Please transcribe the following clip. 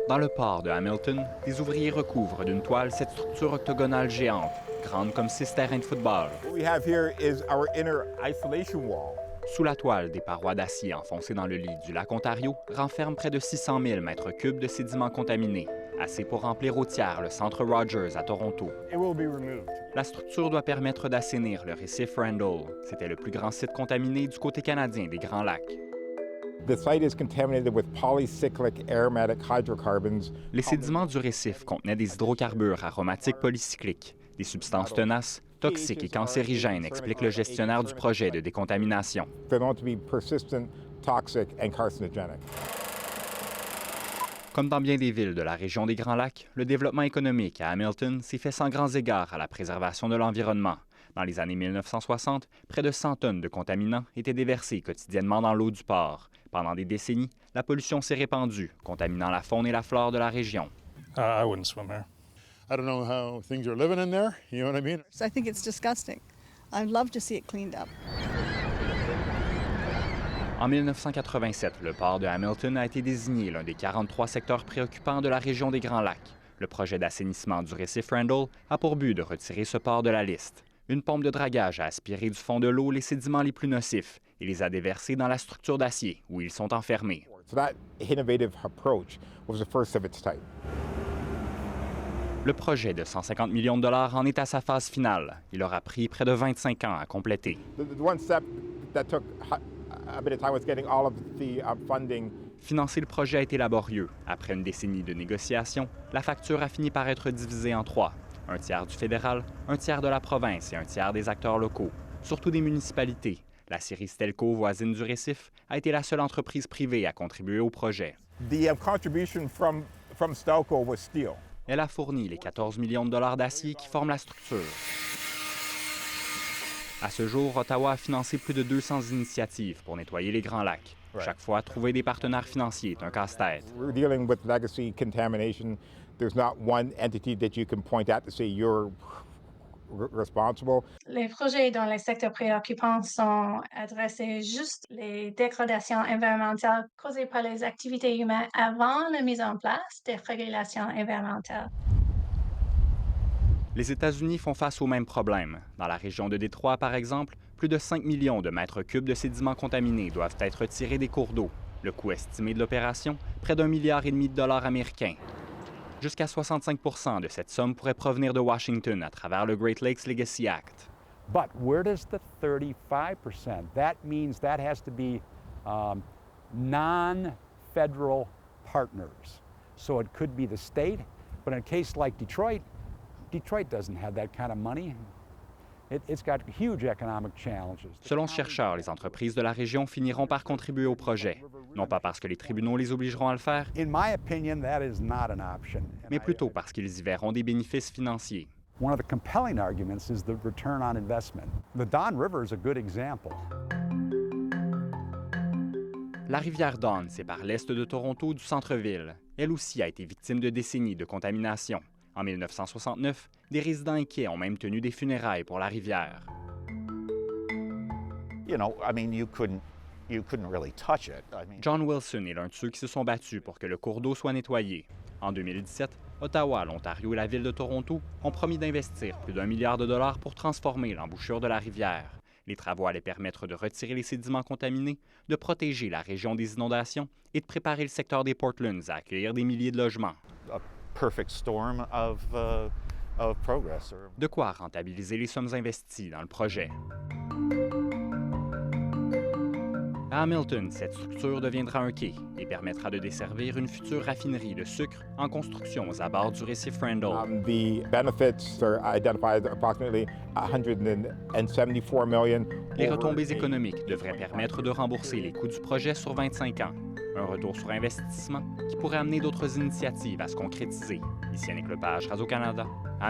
Dans le port de Hamilton, des ouvriers recouvrent d'une toile cette structure octogonale géante, grande comme 6 terrains de football. Sous la toile, des parois d'acier enfoncées dans le lit du lac Ontario renferment près de 600 000 mètres cubes de sédiments contaminés, assez pour remplir au tiers le centre Rogers à Toronto. La structure doit permettre d'assainir le récif Randall. C'était le plus grand site contaminé du côté canadien des Grands Lacs. Les sédiments du récif contenaient des hydrocarbures aromatiques polycycliques, des substances tenaces, toxiques et cancérigènes, explique le gestionnaire du projet de décontamination. Comme dans bien des villes de la région des Grands Lacs, le développement économique à Hamilton s'est fait sans grands égards à la préservation de l'environnement. Dans les années 1960, près de 100 tonnes de contaminants étaient déversées quotidiennement dans l'eau du port. Pendant des décennies, la pollution s'est répandue, contaminant la faune et la flore de la région. I wouldn't swim there. I don't know how things are living in there, you know what I mean? I think it's disgusting. I'd love to see it cleaned up. En 1987, le port de Hamilton a été désigné l'un des 43 secteurs préoccupants de la région des Grands Lacs. Le projet d'assainissement du récif Randall a pour but de retirer ce port de la liste. Une pompe de dragage a aspiré du fond de l'eau les sédiments les plus nocifs et les a déversés dans la structure d'acier où ils sont enfermés. Le projet de 150 millions de dollars en est à sa phase finale. Il aura pris près de 25 ans à compléter. Financer le projet a été laborieux. Après une décennie de négociations, la facture a fini par être divisée en 3. Un tiers du fédéral, un tiers de la province et un tiers des acteurs locaux, surtout des municipalités. La scierie Stelco, voisine du récif, a été la seule entreprise privée à contribuer au projet. Elle a fourni les 14 millions de dollars d'acier qui forment la structure. À ce jour, Ottawa a financé plus de 200 initiatives pour nettoyer les Grands Lacs. Chaque fois, trouver des partenaires financiers est un casse-tête. Les projets dont les secteurs préoccupants sont adressés juste les dégradations environnementales causées par les activités humaines avant la mise en place des régulations environnementales. Les États-Unis font face au même problème. Dans la région de Détroit, par exemple, plus de 5 millions de mètres cubes de sédiments contaminés doivent être tirés des cours d'eau. Le coût estimé de l'opération, près d'1,5 milliard de dollars américains. Jusqu'à 65 % de cette somme pourrait provenir de Washington à travers le Great Lakes Legacy Act. But where does the 35%? That means that has to be non-federal partners. So it could be the state, but in a case like Detroit doesn't have that kind of money. It's got huge economic challenges. Selon ce chercheur, les entreprises de la région finiront par contribuer au projet, non pas parce que les tribunaux les obligeront à le faire, In my opinion, that is not an option. mais plutôt parce qu'ils y verront des bénéfices financiers. One of the compelling arguments is the return on investment. The Don River is a good example. La rivière Don sépare l'est de Toronto du centre-ville. Elle aussi a été victime de décennies de contamination. En 1969, des résidents inquiets ont même tenu des funérailles pour la rivière. John Wilson est l'un de ceux qui se sont battus pour que le cours d'eau soit nettoyé. En 2017, Ottawa, l'Ontario et la ville de Toronto ont promis d'investir plus d'1 milliard de dollars pour transformer l'embouchure de la rivière. Les travaux allaient permettre de retirer les sédiments contaminés, de protéger la région des inondations et de préparer le secteur des Portlands à accueillir des milliers de logements. De quoi rentabiliser les sommes investies dans le projet. À Hamilton, cette structure deviendra un quai et permettra de desservir une future raffinerie de sucre en construction aux abords du récif Randall. Les retombées économiques devraient permettre de rembourser les coûts du projet sur 25 ans. Un retour sur investissement qui pourrait amener d'autres initiatives à se concrétiser. Ici Annick Lepage, Radio-Canada.